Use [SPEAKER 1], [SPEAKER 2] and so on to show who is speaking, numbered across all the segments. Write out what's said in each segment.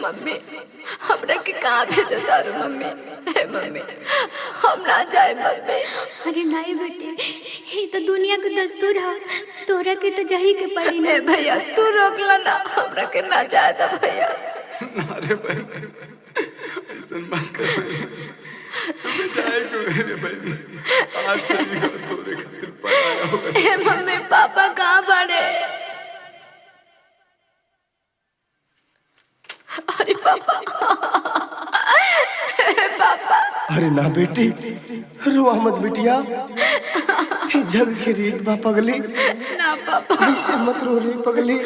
[SPEAKER 1] Mummy हमरा के कहाँ भेजो तारू मम्मी। हे मम्मी हम ना जाए मम्मी।
[SPEAKER 2] अरे नहीं बेटे, ये तो दुनिया के दस्तूर है, तोरा के तो जाही के पड़ी ना।
[SPEAKER 1] भैया तू रोकला ना, हमरा के ना जाए जा भैया।
[SPEAKER 3] अरे भाई ऐसा मत कर भाई, हमें जाए क्यों रे भाई, आज से ही तोरे खातिर पढ़ाया होगा।
[SPEAKER 1] हे मम्मी पापा कहाँ बड़े? अरे पापा पापा।
[SPEAKER 4] अरे ना बेटी रोआ मत बिटिया, जग के रीत बा पगली,
[SPEAKER 1] ना पापा
[SPEAKER 4] ऐसे मत रो रे पगली।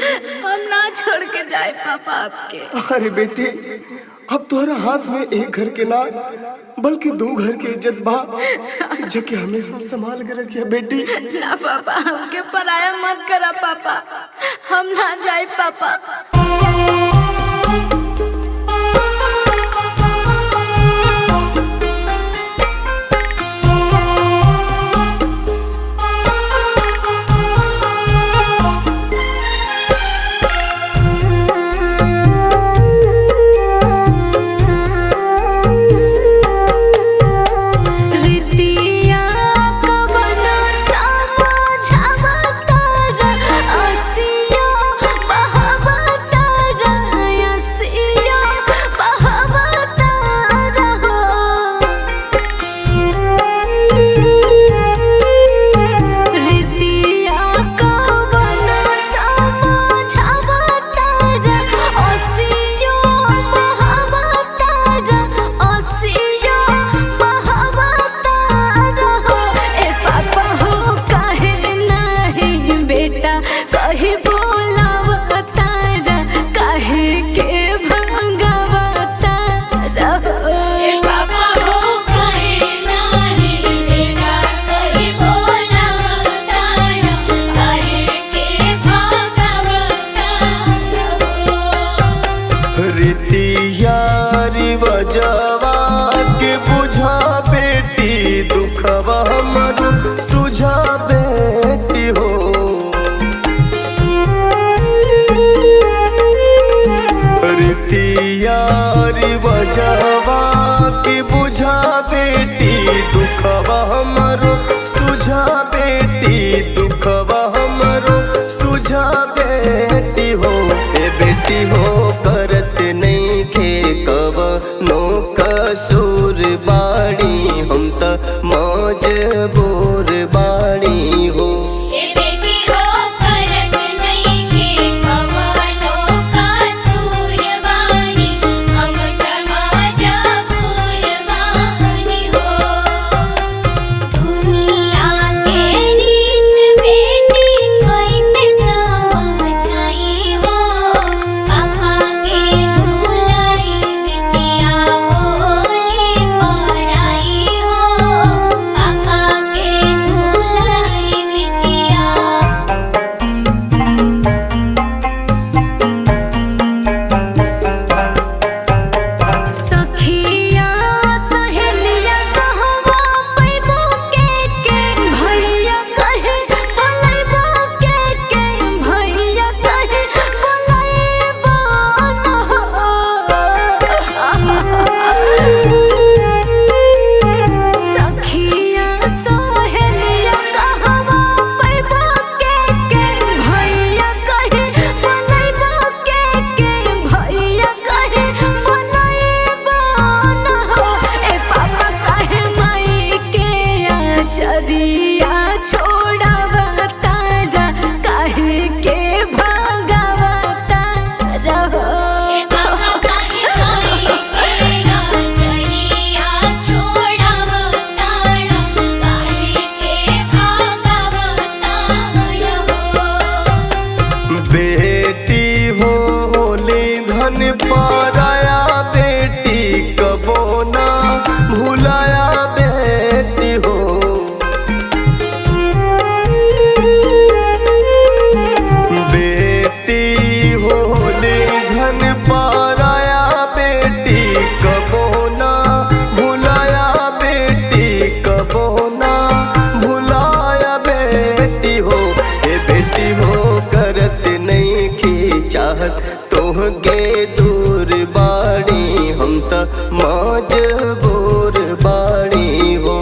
[SPEAKER 1] हम ना छोड़ के जाए पापा आपके।
[SPEAKER 4] अरे बेटी अब तोहरा हाथ में एक घर के ना बल्कि 2 घर की इज्जत बा, जके हमेशा संभाल के रखिया बेटी।
[SPEAKER 1] ना पापा हमके पराया मत करा पापा, हम ना जाए पापा।
[SPEAKER 4] सुझा बेटी हो रीतियारी वजवा की बुझा बेटी दुखवा हमरो सुझा बेटी दुखवा हमरो सुझा बेटी हो। ए बेटी हो करत नहीं खे कब नो कसूर बाड़ी, हम त मजबूर बाड़ी हो।
[SPEAKER 2] पापा
[SPEAKER 4] तोहके दूर बाड़ी हम त मजबूर बाड़ी हो।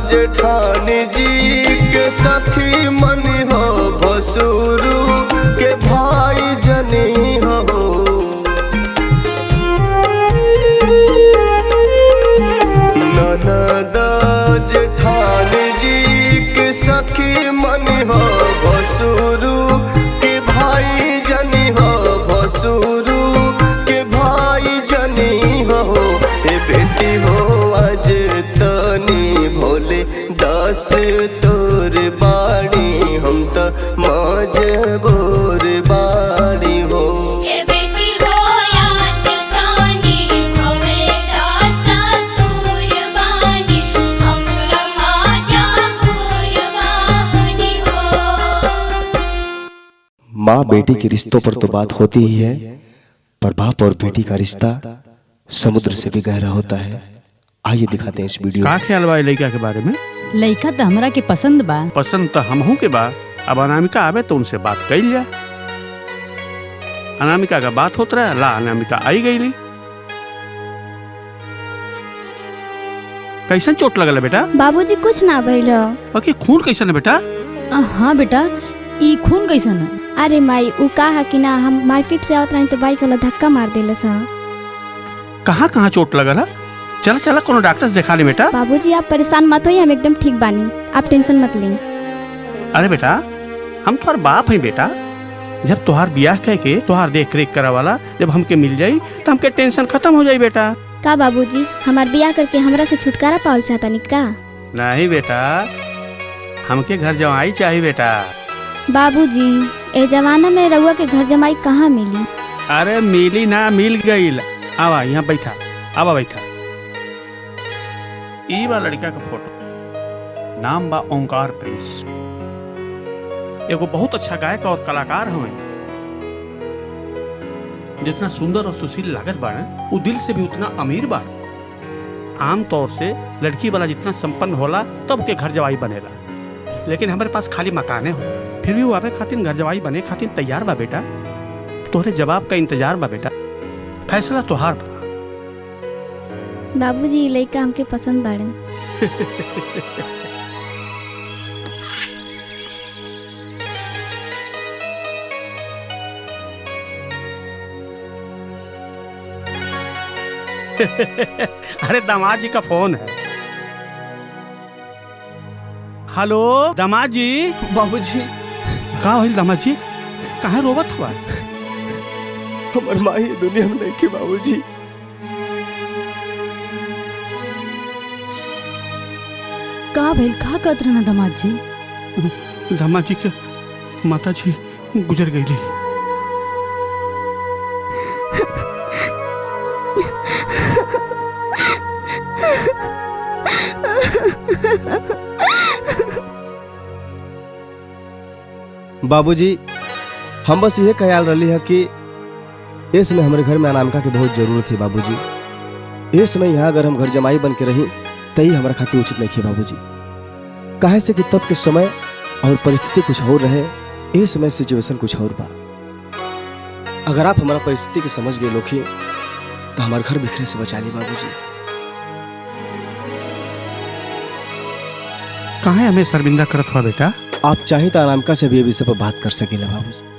[SPEAKER 4] जेठान जी के सखी मन हो भसुरु के भाई जनी हो। ननद जेठान जी के सखी मन हो भसुरु के भाई जनी हो। भसुरु के भाई जनी हो। ए बेटी हो आज तनी भोले दस तोर बाड़ी हम त मजबूर बाड़ी हो।
[SPEAKER 5] माँ बेटी के रिश्तों पर तो बात होती ही है, पर बाप और बेटी का रिश्ता समुद्र से भी गहरा होता है। आइए दिखाते हैं इस वीडियो।
[SPEAKER 6] का ख्याल बा लड़का के बारे में?
[SPEAKER 7] लड़का तो हमरा के पसंद बा।
[SPEAKER 6] पसंद तो हमहू के बा। अब अनामिका आवे तो उनसे बात कर लिया। अनामिका का बात होत रहा ला अनामिका आई गई। कैसन चोट लगल बेटा?
[SPEAKER 2] बाबूजी कुछ ना भइल।
[SPEAKER 6] बाकी खून कैसन है बेटा?
[SPEAKER 7] हाँ बेटा, ई खून कैसन है?
[SPEAKER 2] अरे माई उ कहा कि ना हम मार्केट से आवत रही तो बाइक वाला धक्का मार देलस।
[SPEAKER 6] कहाँ कहाँ चोट लगल है? चला चला कोनो डॉक्टर से दिखा ले बेटा।
[SPEAKER 2] बाबूजी आप परेशान मत होइए, हम एकदम ठीक बानी, आप टेंशन मत लें।
[SPEAKER 6] अरे बेटा हम तुम्हार बाप हैं बेटा। जब तुहार ब्याह कह के तुहार देख रेख करा वाला जब हमके मिल जाई तो हमके टेंशन खत्म हो जाई बेटा।
[SPEAKER 2] का बाबूजी हमार ब्याह करके हमरा से छुटकारा पावल चाहता नहीं का?
[SPEAKER 6] नहीं बेटा, हमके घर जमाई चाहिए बेटा।
[SPEAKER 2] बाबूजी ए जमाना में रउआ के घर जमाई कहाँ मिली?
[SPEAKER 6] अरे मिली ना, मिल गई। आवा यहाँ बैठा, आवा बैठा। ई बा लड़का का फोटो, नाम बा ओंकार प्रिंस। एगो बहुत अच्छा गायक और कलाकार हमें। जितना सुंदर और सुशील लागत बाड़े वो दिल से भी उतना अमीर बाड़े। आम तौर से लड़की वाला जितना संपन्न होला तब के घर जवाई बनेला, लेकिन हमारे पास खाली मकाने हो फिर भी वो आवे खातिर घर जवाई बने खातिर तैयार बा बेटा। तोहरे जवाब का इंतजार बा बेटा, फैसला तोहार बा।
[SPEAKER 2] बाबूजी लड़का हमके पसंद बाड़े।
[SPEAKER 6] अरे दामाद जी का फोन है। हेलो दामाद जी।
[SPEAKER 4] बाबूजी
[SPEAKER 6] का होइल दामाद जी? कहाँ रोवत हुआ?
[SPEAKER 4] हमर माँ ही दुनिया में नहीं की बाबूजी।
[SPEAKER 7] का भइल, का कहत रहना दामाद जी?
[SPEAKER 6] दामाद जी के माता जी गुजर गई।
[SPEAKER 5] बाबूजी हम बस ये ख्याल रही है कि इस समय हमारे घर में अनामिका की बहुत जरूरत है बाबूजी। इस समय यहाँ अगर हम घर जमाई बन के रही तही हमारा खातिर उचित नहीं है बाबूजी। काहे से कि तब के समय और परिस्थिति कुछ और रहे, इस समय सिचुएशन कुछ और बा। अगर आप हमारा परिस्थिति की समझ गए लोग तो हमारे घर बिखरे से बचा ली बाबूजी।
[SPEAKER 6] काहे हमें शर्मिंदा करत हुआ बेटा?
[SPEAKER 5] आप चाहे तो अनामिका से भी ये विषय पर बात कर सकेला बाबूजी।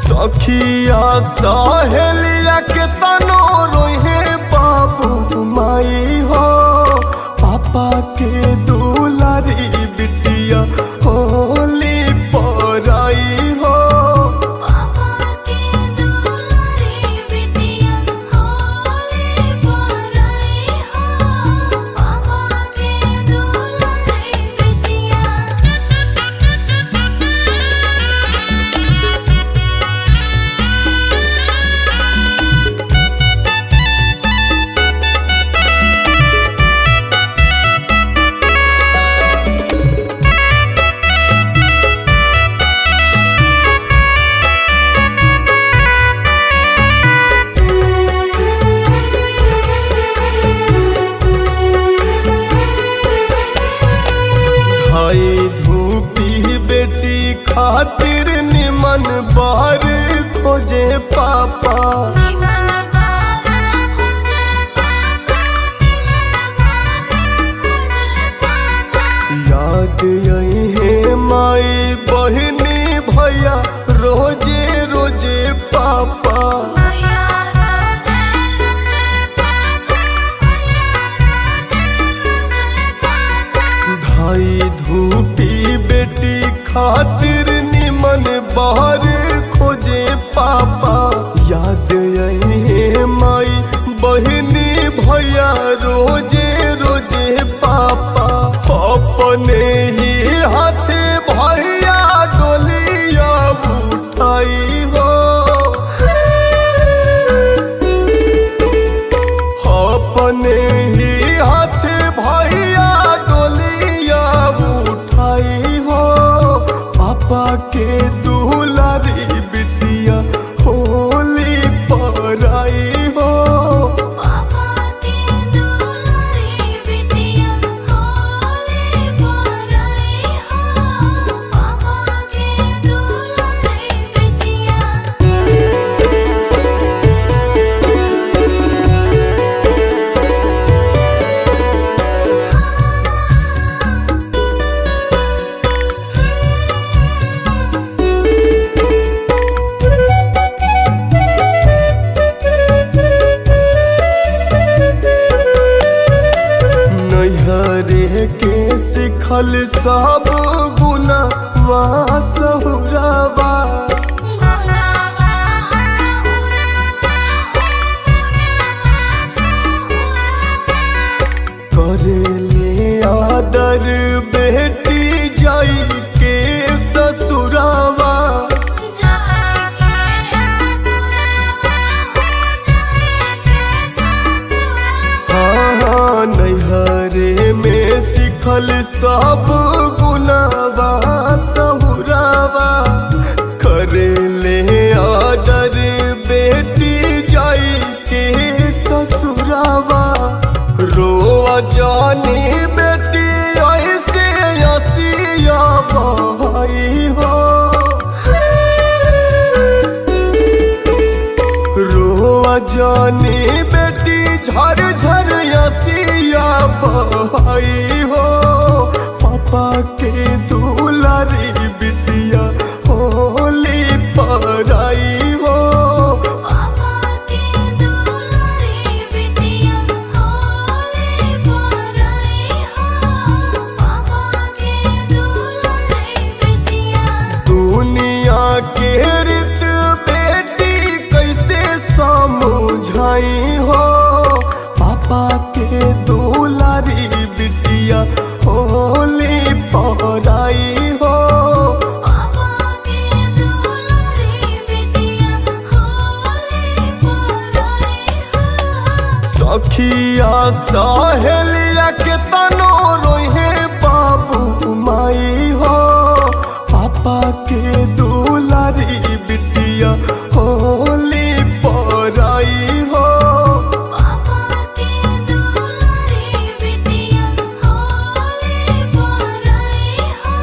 [SPEAKER 4] सखिया सहेलिया के तनो रोहे बाबू माई हो, पापा के दुलारी बिटिया होली पराई हो।
[SPEAKER 2] पापा के दुलारी बिटिया होली पराई हो, पापा के दुलारी बिटिया।
[SPEAKER 4] भाई धूपी बेटी खातिर निमन बार खोजे पापा,
[SPEAKER 2] निमन बार खोजे पापा, निमन बार खोजे पापा।
[SPEAKER 4] याद आई है माई बहिनी भैया रोजे रोजे पापा।
[SPEAKER 2] भैया रोजे रोजे पापा, भैया रोजे रोजे पापा।
[SPEAKER 4] भाई धूपी बेटी खातिर निमन बाहर खोजे पापा। याद आई है माई बहिनी भैया रोजे रोजे पापा। अपने ही हाथे भैया डोलिया उठाई हो, अपने ही हाथे भैया डोलिया उठाई हो। पापा के दुलारी बिटिया होली पराई हो।
[SPEAKER 2] पापा के दुलारी बिटिया होली पराई हो, पापा के दुलारी बिटिया।
[SPEAKER 4] नैहरे के सिखल सब गुना वा सहुरवा।
[SPEAKER 2] गुनावा सहुरवा, गुनावा सहुरवा।
[SPEAKER 4] करेले आदर बेटी जाई के ससुरावा।
[SPEAKER 2] जाके ससुरवा, जाके ससुरवा।
[SPEAKER 4] हाँ नैहरे में सिखल सब गुनावा सहुरावा। करेले आदर बेटी जाई के ससुरावा। रोआ जानी बेटी ऐसे हसिया बहाई हो। जानी बेटी झर झर यसिया बहाई हो, पापा के दुलारी बिटिया होली पराई हो।
[SPEAKER 2] पापा के दुलारी बिटिया होली पराई हो, पापा के दुलारी बिटिया।
[SPEAKER 4] दुनिया के रीत बेटी कैसे समझाई हो, पापा के दुलारी बिटिया होली पराई हो।
[SPEAKER 2] पापा के दुलारी बिटिया होली पराई हो।
[SPEAKER 4] सखिया सहेलिया के तनो रोहे बाबू माई हो, पापा के दुलारी बिटिया होली पराई हो।
[SPEAKER 2] पापा के दुलारी बिटिया होली पराई हो,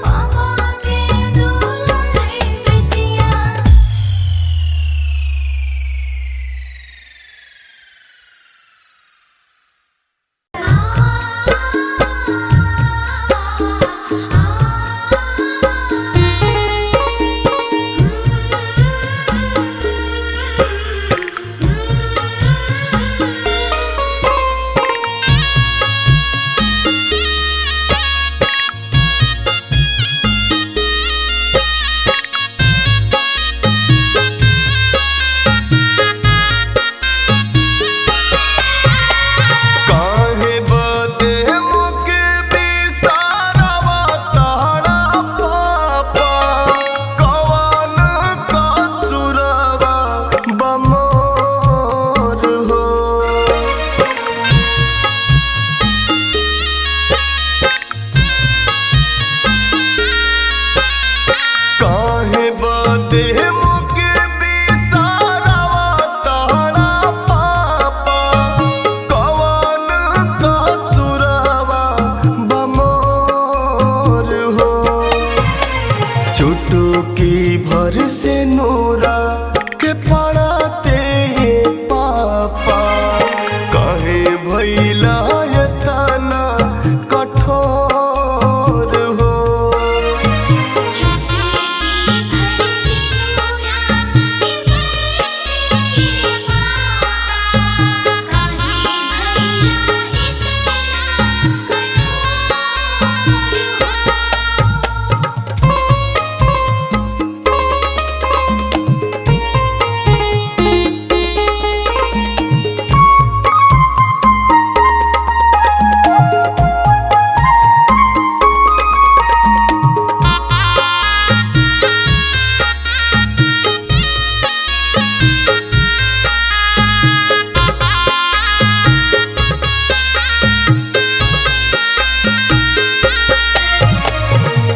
[SPEAKER 2] पापा के दुलारी बिटिया।
[SPEAKER 4] काहे बदे मुके बिसारवा तारा पापा, कवन कसुरवा बमोर हो। काहे बदे मुके बिसारवा तारा पापा, कवन कसुरवा बमोर हो। चुटकी भर से नूरा के पड़ाते हैं पापा, कहे भैला ये तना कठोर हो।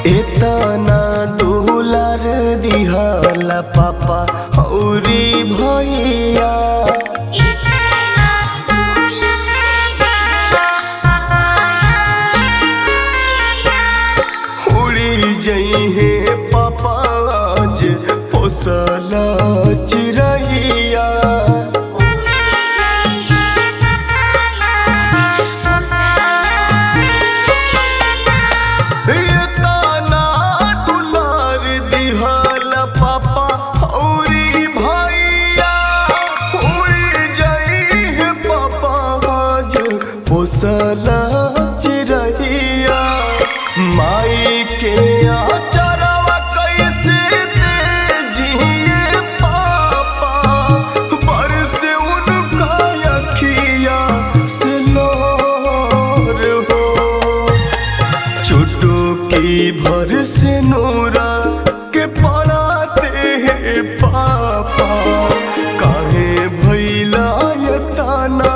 [SPEAKER 4] इतना दुलार दिहला पापा औरी भैया, उड़ी जइहे पापा आज पोसला चिरैया। इतना दुलार दिहला पापा औरी भैया, उड़ी जइहे पापा आज पोसला चिरैया। माई के आचरवा कैसे तेजिए पापा, बरस उनका अखिया से लोर हो। चुटकी भर से नूरा के पड़ाते हैं पापा, काहे भैला ये ताना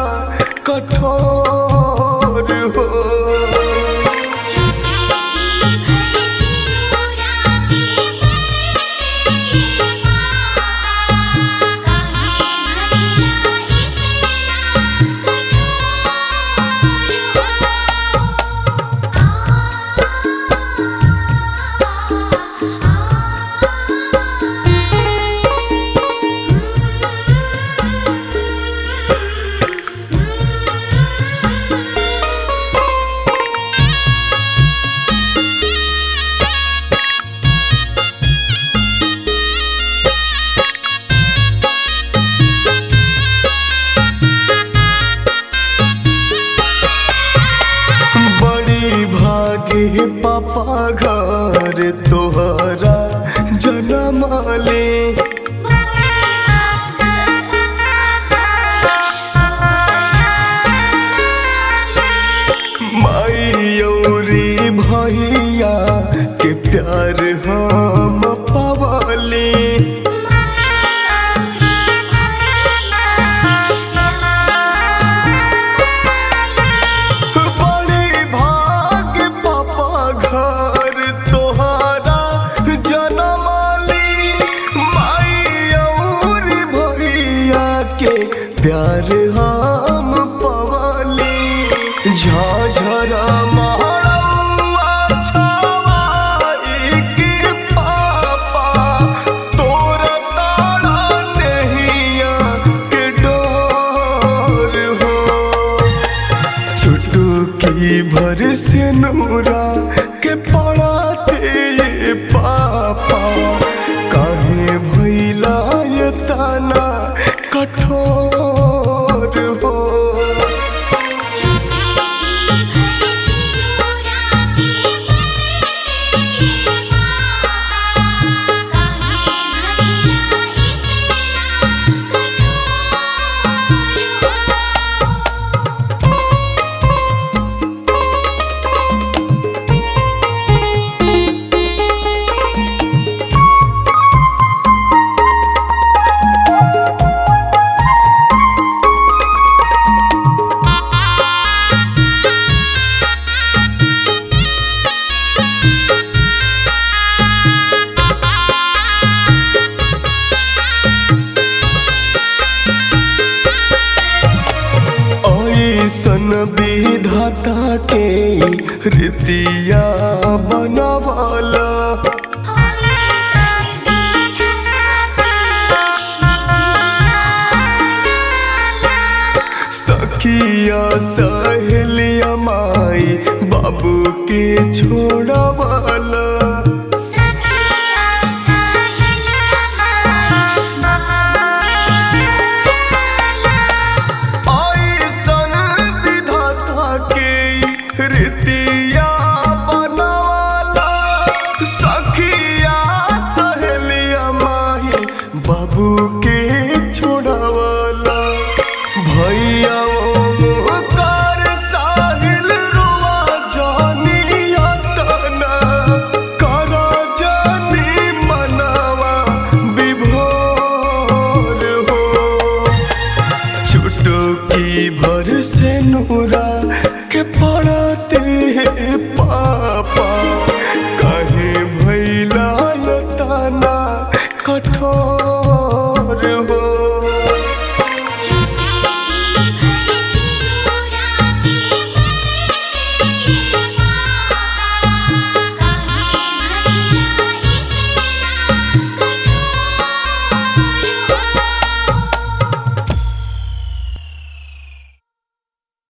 [SPEAKER 4] कठोर पापा घर तोहरा जन्म ले माई औरी भैया के प्यार हम पावले बड़ी भाग पापा घर तोहरा जन्म ली माई औरी भैया के प्यार हम पावले झाझरा महरौआ छवाई के पापा तोरा तारा नहिया के डोर हो चुटकी भर से नूरा के पड़ाते ये पापा काहे भइला ये ताना कठोर हो सन विधाता के रीतिया बनवाला सखिया सहेलिया माई बाबू के छोड़वाला रीतिया बनवाला सखिया सहेलिया माही बाबू के